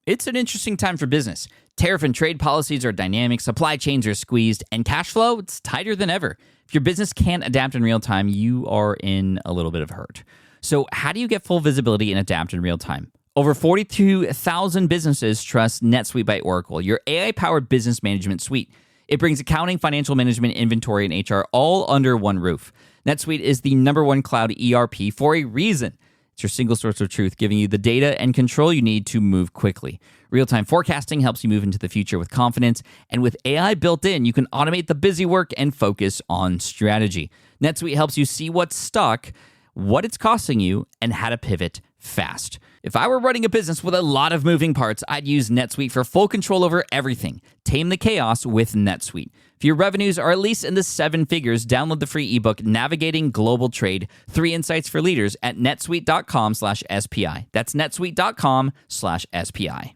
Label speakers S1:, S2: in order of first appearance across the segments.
S1: It's an interesting time for business. Tariff and trade policies are dynamic, supply chains are squeezed, and cash flow, it's tighter than ever. If your business can't adapt in real time, you are in a little bit of hurt. So how do you get full visibility and adapt in real time? Over 42,000 businesses trust NetSuite by Oracle, your AI-powered business management suite. It brings accounting, financial management, inventory, and HR all under one roof. NetSuite is the #1 cloud ERP for a reason. It's your single source of truth, giving you the data and control you need to move quickly. Real-time forecasting helps you move into the future with confidence, and with AI built in, you can automate the busy work and focus on strategy. NetSuite helps you see what's stuck, what it's costing you, and how to pivot fast. If I were running a business with a lot of moving parts, I'd use NetSuite for full control over everything. Tame the chaos with NetSuite. If your revenues are at least in the 7 figures, download the free ebook, Navigating Global Trade, 3 Insights for Leaders at netsuite.com/SPI. That's netsuite.com/SPI.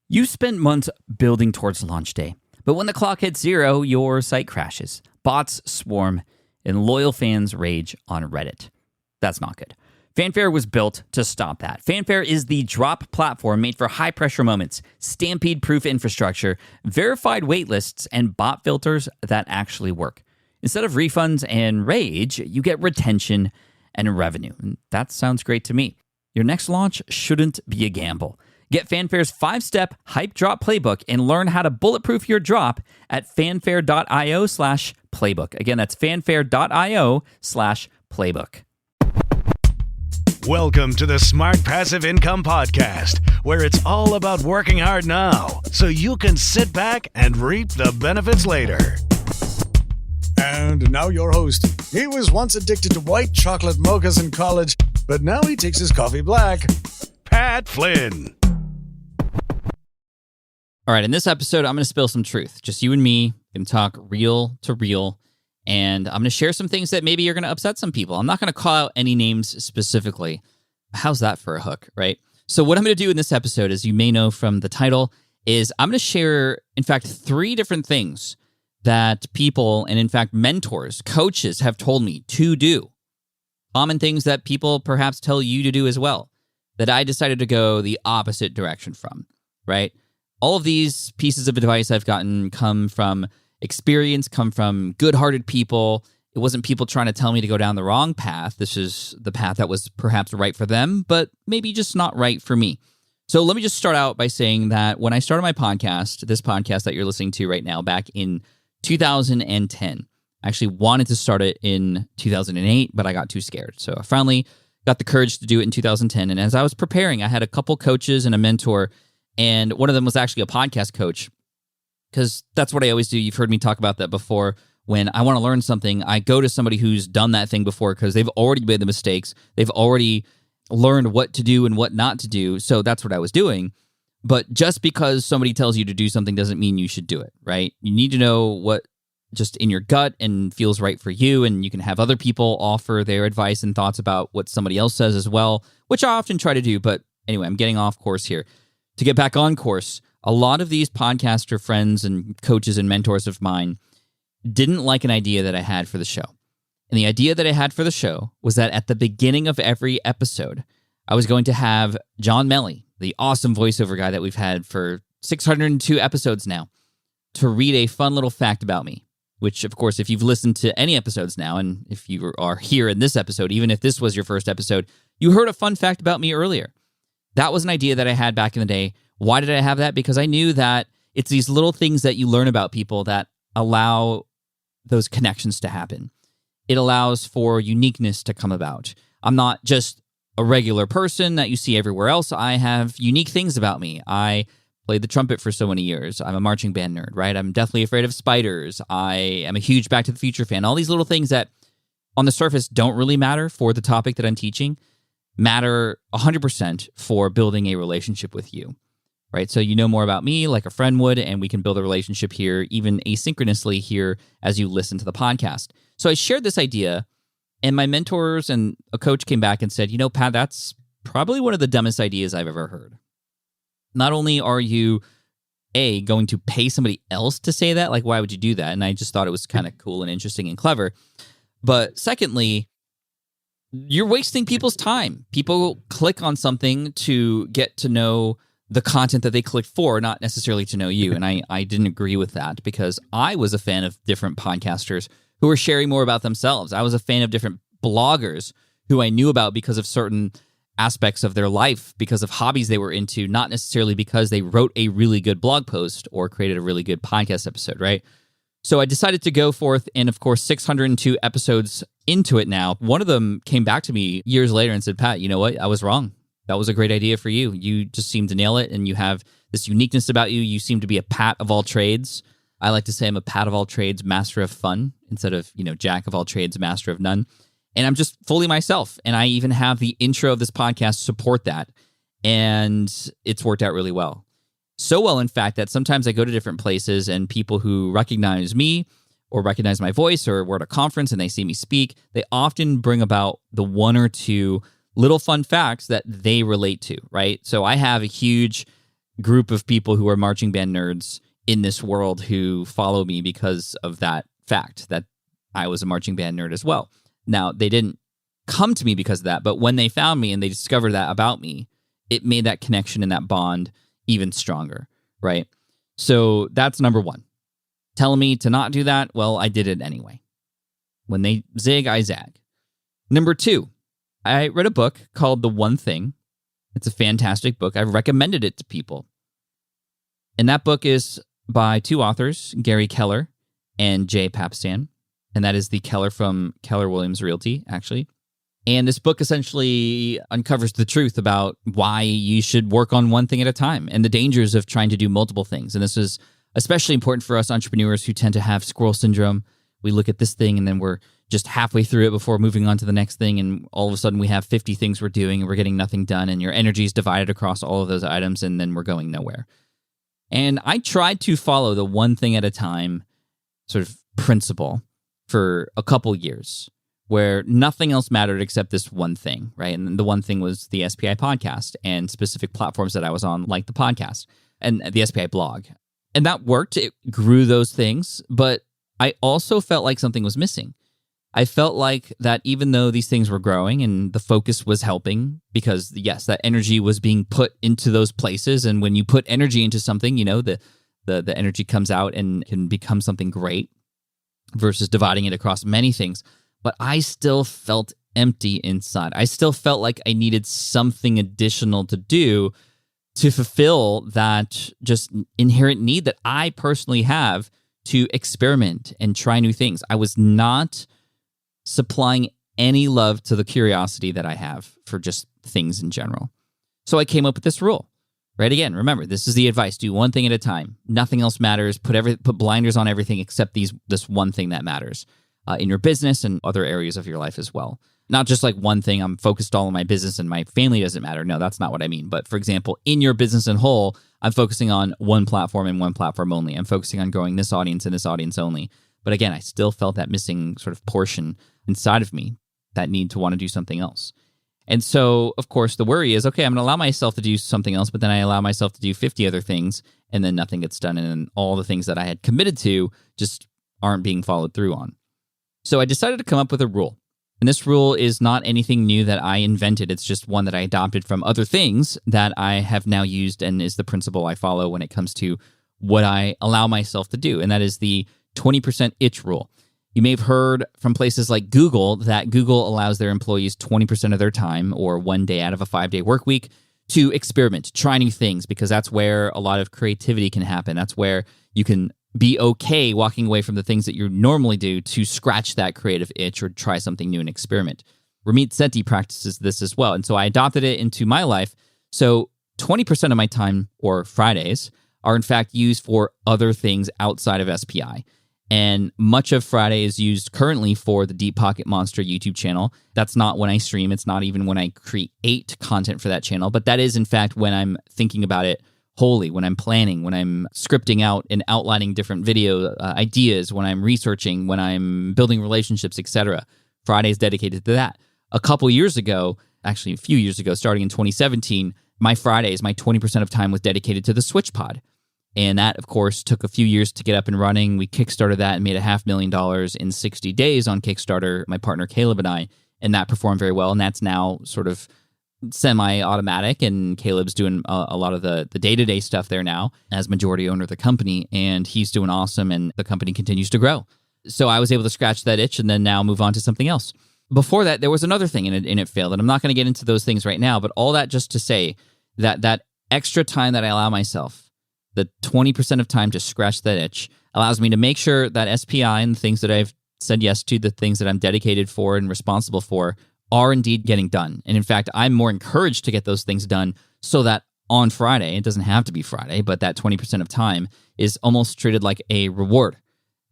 S1: You spent months building towards launch day, but when the clock hits 0, your site crashes. Bots swarm, and loyal fans rage on Reddit. That's not good. Fanfare was built to stop that. Fanfare is the drop platform made for high-pressure moments, stampede-proof infrastructure, verified waitlists, and bot filters that actually work. Instead of refunds and rage, you get retention and revenue. And that sounds great to me. Your next launch shouldn't be a gamble. Get Fanfare's 5-step hype drop playbook and learn how to bulletproof your drop at fanfare.io/playbook. Again, that's fanfare.io/playbook.
S2: Welcome to the Smart Passive Income Podcast, where it's all about working hard now so you can sit back and reap the benefits later.
S3: And now your host. He was once addicted to white chocolate mochas in college, but now he takes his coffee black.
S2: Pat Flynn.
S1: All right, in this episode, I'm going to spill some truth. Just you and me can talk real to real. And I'm going to share some things that maybe are going to upset some people. I'm not going to call out any names specifically. How's that for a hook, right? So what I'm going to do in this episode, as you may know from the title, is I'm going to share, in fact, 3 different things that people, and in fact, mentors, coaches have told me to do. Common things that people perhaps tell you to do as well, that I decided to go the opposite direction from, right? All of these pieces of advice I've gotten come from experience, come from good-hearted people. It wasn't people trying to tell me to go down the wrong path. This is the path that was perhaps right for them, but maybe just not right for me. So let me just start out by saying that when I started my podcast, this podcast that you're listening to right now, back in 2010, I actually wanted to start it in 2008, but I got too scared. So I finally got the courage to do it in 2010. And as I was preparing, I had a couple coaches and a mentor, and one of them was actually a podcast coach, because that's what I always do. You've heard me talk about that before. When I want to learn something, I go to somebody who's done that thing before because they've already made the mistakes. They've already learned what to do and what not to do. So that's what I was doing. But just because somebody tells you to do something doesn't mean you should do it, right? You need to know what just in your gut and feels right for you. And you can have other people offer their advice and thoughts about what somebody else says as well, which I often try to do. But anyway, I'm getting off course here. To get back on course, a lot of these podcaster friends and coaches and mentors of mine didn't like an idea that I had for the show. And the idea that I had for the show was that at the beginning of every episode, I was going to have John Melly, the awesome voiceover guy that we've had for 602 episodes now, to read a fun little fact about me, which, of course, if you've listened to any episodes now, and if you are here in this episode, even if this was your first episode, you heard a fun fact about me earlier. That was an idea that I had back in the day. Why did I have that? Because I knew that it's these little things that you learn about people that allow those connections to happen. It allows for uniqueness to come about. I'm not just a regular person that you see everywhere else. I have unique things about me. I played the trumpet for so many years. I'm a marching band nerd, right? I'm deathly afraid of spiders. I am a huge Back to the Future fan. All these little things that on the surface don't really matter for the topic that I'm teaching matter 100% for building a relationship with you. Right, so you know more about me like a friend would, and we can build a relationship here, even asynchronously here as you listen to the podcast. So I shared this idea, and my mentors and a coach came back and said, you know, Pat, that's probably one of the dumbest ideas I've ever heard. Not only are you, A, going to pay somebody else to say that, like why would you do that? And I just thought it was kind of cool and interesting and clever. But secondly, you're wasting people's time. People click on something to get to know the content that they clicked for, not necessarily to know you. And I didn't agree with that because I was a fan of different podcasters who were sharing more about themselves. I was a fan of different bloggers who I knew about because of certain aspects of their life, because of hobbies they were into, not necessarily because they wrote a really good blog post or created a really good podcast episode, right? So I decided to go forth, and of course, 602 episodes into it now, one of them came back to me years later and said, Pat, you know what? I was wrong. That was a great idea for you. You just seem to nail it, and you have this uniqueness about you. You seem to be a Pat of all trades. I like to say I'm a Pat of all trades, master of fun, instead of, Jack of all trades, master of none. And I'm just fully myself. And I even have the intro of this podcast support that. And it's worked out really well. So well, in fact, that sometimes I go to different places and people who recognize me or recognize my voice, or we're at a conference and they see me speak, they often bring about the one or two little fun facts that they relate to, right? So I have a huge group of people who are marching band nerds in this world who follow me because of that fact that I was a marching band nerd as well. Now, they didn't come to me because of that, but when they found me and they discovered that about me, it made that connection and that bond even stronger, right? So that's number one. Telling me to not do that, well, I did it anyway. When they zig, I zag. Number two, I read a book called The One Thing. It's a fantastic book. I've recommended it to people. And that book is by two authors, Gary Keller and Jay Papasan. And that is the Keller from Keller Williams Realty, actually. And this book essentially uncovers the truth about why you should work on one thing at a time and the dangers of trying to do multiple things. And this is especially important for us entrepreneurs who tend to have squirrel syndrome. We look at this thing and then we're just halfway through it before moving on to the next thing. And all of a sudden we have 50 things we're doing and we're getting nothing done. And your energy is divided across all of those items and then we're going nowhere. And I tried to follow the one thing at a time sort of principle for a couple years where nothing else mattered except this one thing, right? And the one thing was the SPI podcast and specific platforms that I was on, like the podcast and the SPI blog. And that worked. It grew those things, but I also felt like something was missing. I felt like that even though these things were growing and the focus was helping, because yes, that energy was being put into those places. And when you put energy into something, the energy comes out and can become something great versus dividing it across many things. But I still felt empty inside. I still felt like I needed something additional to do to fulfill that just inherent need that I personally have to experiment and try new things. I was not supplying any love to the curiosity that I have for just things in general. So I came up with this rule. Right? Again, remember, this is the advice. Do one thing at a time. Nothing else matters. Put blinders on everything except this one thing that matters in your business and other areas of your life as well. Not just like one thing, I'm focused all on my business and my family doesn't matter. No, that's not what I mean. But for example, in your business in whole, I'm focusing on one platform and one platform only. I'm focusing on growing this audience and this audience only. But again, I still felt that missing sort of portion inside of me, that need to want to do something else. And so, of course, the worry is, okay, I'm going to allow myself to do something else, but then I allow myself to do 50 other things, and then nothing gets done, and then all the things that I had committed to just aren't being followed through on. So I decided to come up with a rule. And this rule is not anything new that I invented. It's just one that I adopted from other things that I have now used and is the principle I follow when it comes to what I allow myself to do, and that is the 20% itch rule. You may have heard from places like Google that Google allows their employees 20% of their time, or 1 day out of a 5-day work week, to experiment, try new things, because that's where a lot of creativity can happen. That's where you can be okay walking away from the things that you normally do to scratch that creative itch or try something new and experiment. Ramit Sethi practices this as well. And so I adopted it into my life. So 20% of my time, or Fridays, are in fact used for other things outside of SPI. And much of Friday is used currently for the Deep Pocket Monster YouTube channel. That's not when I stream. It's not even when I create content for that channel. But that is, in fact, when I'm thinking about it wholly, when I'm planning, when I'm scripting out and outlining different video ideas, when I'm researching, when I'm building relationships, etc. Friday is dedicated to that. A couple years ago, actually a few years ago, starting in 2017, my Fridays, my 20% of time was dedicated to the Switch Pod. And that, of course, took a few years to get up and running. We kickstarted that and made $500,000 in 60 days on Kickstarter, my partner Caleb and I, and that performed very well. And that's now sort of semi-automatic, and Caleb's doing a lot of the day-to-day stuff there now as majority owner of the company, and he's doing awesome, and the company continues to grow. So I was able to scratch that itch and then now move on to something else. Before that, there was another thing, and it failed, and I'm not going to get into those things right now, but all that just to say that extra time that I allow myself, the 20% of time to scratch that itch, allows me to make sure that SPI and the things that I've said yes to, the things that I'm dedicated for and responsible for, are indeed getting done. And in fact, I'm more encouraged to get those things done so that on Friday, it doesn't have to be Friday, but that 20% of time is almost treated like a reward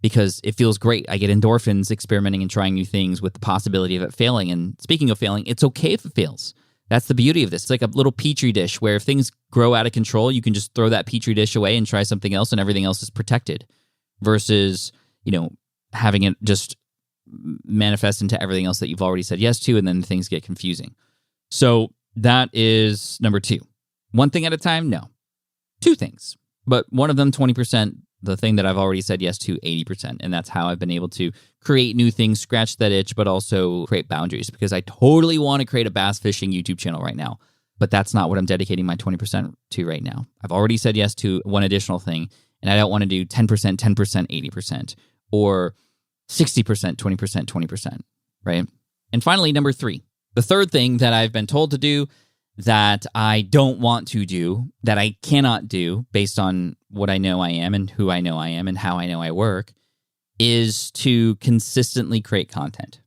S1: because it feels great. I get endorphins experimenting and trying new things with the possibility of it failing. And speaking of failing, it's okay if it fails. That's the beauty of this. It's like a little petri dish where if things grow out of control, you can just throw that petri dish away and try something else and everything else is protected versus, having it just manifest into everything else that you've already said yes to, and then things get confusing. So that is number 2. One thing at a time? No. 2 things. But one of them, 20%, the thing that I've already said yes to, 80%. And that's how I've been able to create new things, scratch that itch, but also create boundaries because I totally want to create a bass fishing YouTube channel right now. But that's not what I'm dedicating my 20% to right now. I've already said yes to one additional thing, and I don't want to do 10%, 10%, 80%, or 60%, 20%, 20%, right? And finally, number 3, the third thing that I've been told to do that I don't want to do, that I cannot do based on what I know I am and who I know I am and how I know I work, is to consistently create content.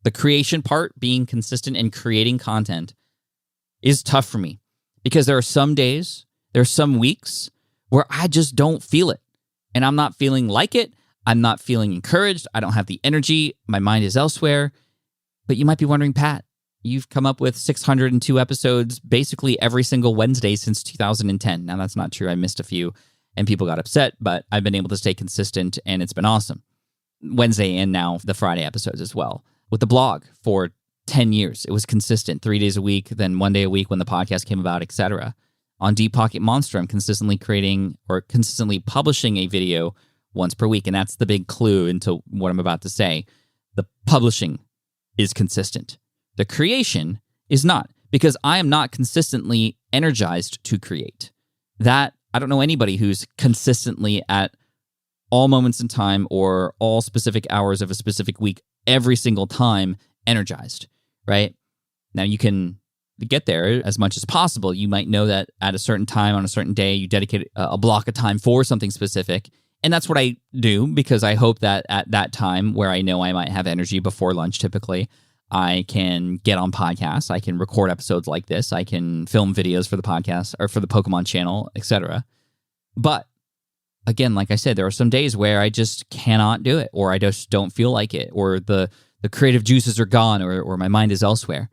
S1: The creation part, being consistent and creating content, is tough for me because there are some days, there are some weeks where I just don't feel it. And I'm not feeling like it. I'm not feeling encouraged. I don't have the energy. My mind is elsewhere. But you might be wondering, Pat, you've come up with 602 episodes basically every single Wednesday since 2010. Now, that's not true. I missed a few and people got upset, but I've been able to stay consistent and it's been awesome. Wednesday and now the Friday episodes as well. With the blog for 10 years, it was consistent, 3 days a week, then 1 day a week when the podcast came about, etc. On Deep Pocket Monster, I'm consistently creating or consistently publishing a video once per week. And that's the big clue into what I'm about to say. The publishing is consistent. The creation is not, because I am not consistently energized to create. That, I don't know anybody who's consistently at all moments in time or all specific hours of a specific week, every single time energized, right? Now you can get there as much as possible. You might know that at a certain time on a certain day, you dedicate a block of time for something specific. And that's what I do because I hope that at that time where I know I might have energy before lunch, typically, I can get on podcasts. I can record episodes like this. I can film videos for the podcast or for the Pokemon channel, etc. But again, like I said, there are some days where I just cannot do it, or I just don't feel like it, or the creative juices are gone, or my mind is elsewhere.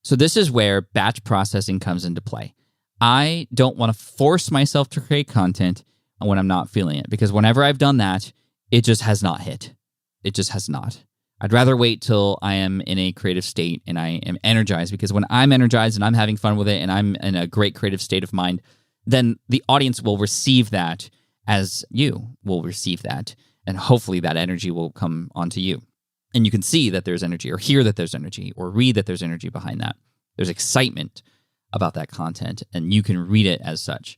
S1: So this is where batch processing comes into play. I don't want to force myself to create content when I'm not feeling it, because whenever I've done that, it just has not hit. It just has not. I'd rather wait till I am in a creative state and I am energized, because when I'm energized and I'm having fun with it and I'm in a great creative state of mind, then the audience will receive that as you will receive that. And hopefully that energy will come onto you. And you can see that there's energy, or hear that there's energy, or read that there's energy behind that. There's excitement about that content, and you can read it as such.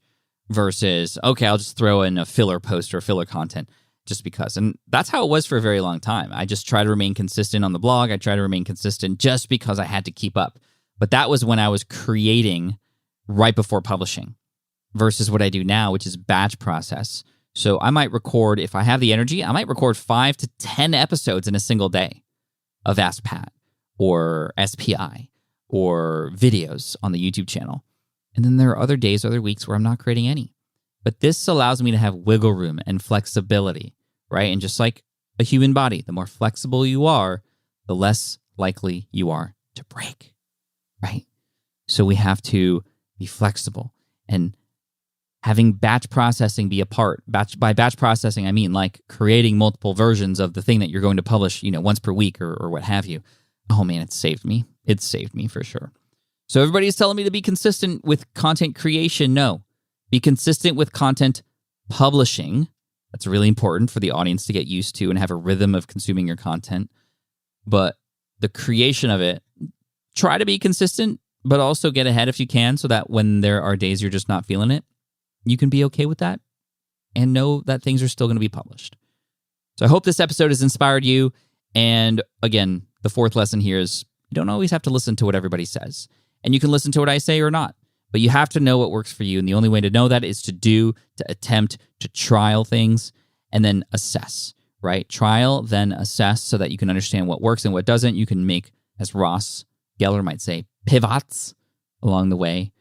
S1: Versus, okay, I'll just throw in a filler post or filler content just because. And that's how it was for a very long time. I just try to remain consistent on the blog. I try to remain consistent just because I had to keep up. But that was when I was creating right before publishing versus what I do now, which is batch process. So I might record, if I have the energy, I might record 5 to 10 episodes in a single day of Ask Pat or SPI or videos on the YouTube channel. And then there are other days, other weeks where I'm not creating any. But this allows me to have wiggle room and flexibility, right? And just like a human body, the more flexible you are, the less likely you are to break, right? So we have to be flexible. And having batch processing be a part. By batch processing, I mean like creating multiple versions of the thing that you're going to publish, once per week or what have you. Oh man, it saved me. It saved me for sure. So everybody's telling me to be consistent with content creation. No, be consistent with content publishing. That's really important for the audience to get used to and have a rhythm of consuming your content. But the creation of it, try to be consistent, but also get ahead if you can so that when there are days you're just not feeling it, you can be okay with that and know that things are still going to be published. So I hope this episode has inspired you. And again, the fourth lesson here is you don't always have to listen to what everybody says. And you can listen to what I say or not. But you have to know what works for you. And the only way to know that is to attempt to trial things and then assess, right? Trial, then assess so that you can understand what works and what doesn't. You can make, as Ross Geller might say, pivots along the way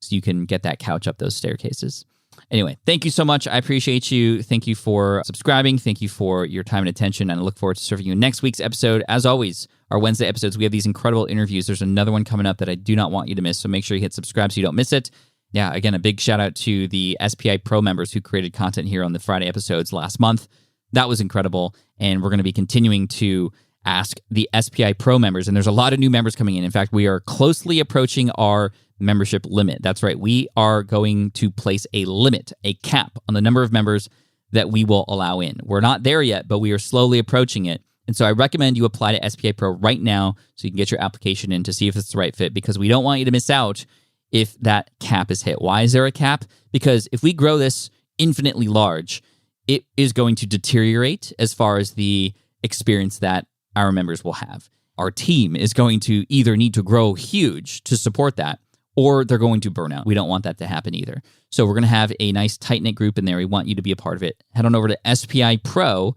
S1: so you can get that couch up those staircases. Anyway, thank you so much. I appreciate you. Thank you for subscribing. Thank you for your time and attention. And I look forward to serving you in next week's episode. As always, our Wednesday episodes, we have these incredible interviews. There's another one coming up that I do not want you to miss. So make sure you hit subscribe so you don't miss it. Yeah, again, a big shout out to the SPI Pro members who created content here on the Friday episodes last month. That was incredible. And we're going to be continuing to ask the SPI Pro members. And there's a lot of new members coming in. In fact, we are closely approaching our membership limit. That's right. We are going to place a limit, a cap on the number of members that we will allow in. We're not there yet, but we are slowly approaching it. And so I recommend you apply to SPI Pro right now so you can get your application in to see if it's the right fit, because we don't want you to miss out if that cap is hit. Why is there a cap? Because if we grow this infinitely large, it is going to deteriorate as far as the experience that our members will have. Our team is going to either need to grow huge to support that, or they're going to burn out. We don't want that to happen either. So we're going to have a nice tight-knit group in there. We want you to be a part of it. Head on over to SPI Pro,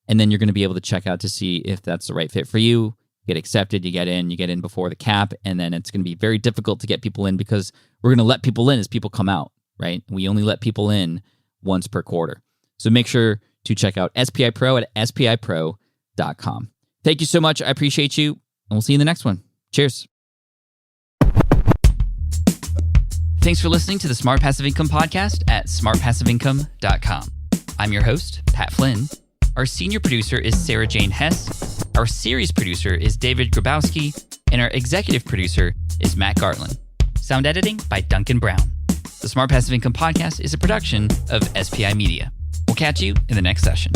S1: and then you're going to be able to check out to see if that's the right fit for you. Get accepted, you get in before the cap, and then it's going to be very difficult to get people in because we're going to let people in as people come out, right? We only let people in once per quarter. So make sure to check out SPI Pro at spipro.com. Thank you so much. I appreciate you, and we'll see you in the next one. Cheers. Thanks for listening to the Smart Passive Income Podcast at smartpassiveincome.com. I'm your host, Pat Flynn. Our senior producer is Sarah Jane Hess. Our series producer is David Grabowski. And our executive producer is Matt Gartland. Sound editing by Duncan Brown. The Smart Passive Income Podcast is a production of SPI Media. We'll catch you in the next session.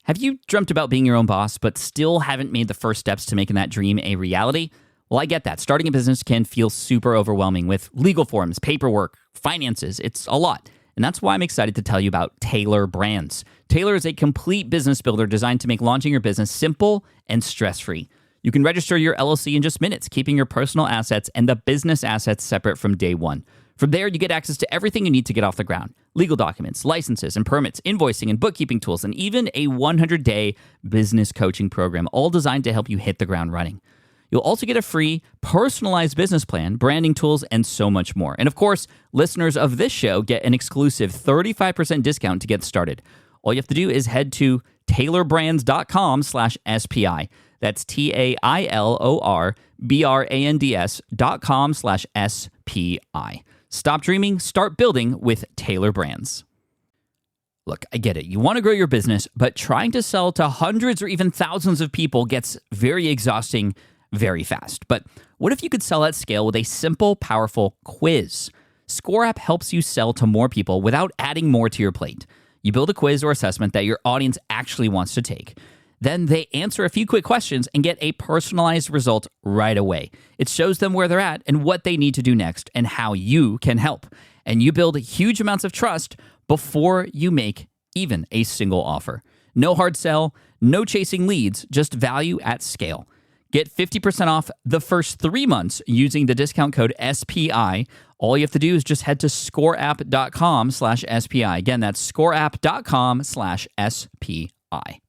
S1: Have you dreamt about being your own boss, but still haven't made the first steps to making that dream a reality? Well, I get that. Starting a business can feel super overwhelming with legal forms, paperwork, finances. It's a lot. And that's why I'm excited to tell you about Taylor Brands. Taylor is a complete business builder designed to make launching your business simple and stress-free. You can register your LLC in just minutes, keeping your personal assets and the business assets separate from day one. From there, you get access to everything you need to get off the ground. Legal documents, licenses and permits, invoicing and bookkeeping tools, and even a 100-day business coaching program, all designed to help you hit the ground running. You'll also get a free, personalized business plan, branding tools, and so much more. And of course, listeners of this show get an exclusive 35% discount to get started. All you have to do is head to taylorbrands.com/SPI. That's TAILORBRANDS.com/SPI. Stop dreaming, start building with Taylor Brands. Look, I get it. You want to grow your business, but trying to sell to hundreds or even thousands of people gets very exhausting very fast. But what if you could sell at scale with a simple, powerful quiz? ScoreApp helps you sell to more people without adding more to your plate. You build a quiz or assessment that your audience actually wants to take. Then they answer a few quick questions and get a personalized result right away. It shows them where they're at and what they need to do next and how you can help. And you build huge amounts of trust before you make even a single offer. No hard sell, no chasing leads, just value at scale. Get 50% off the first 3 months using the discount code SPI. All you have to do is just head to scoreapp.com/SPI. Again, that's scoreapp.com/SPI.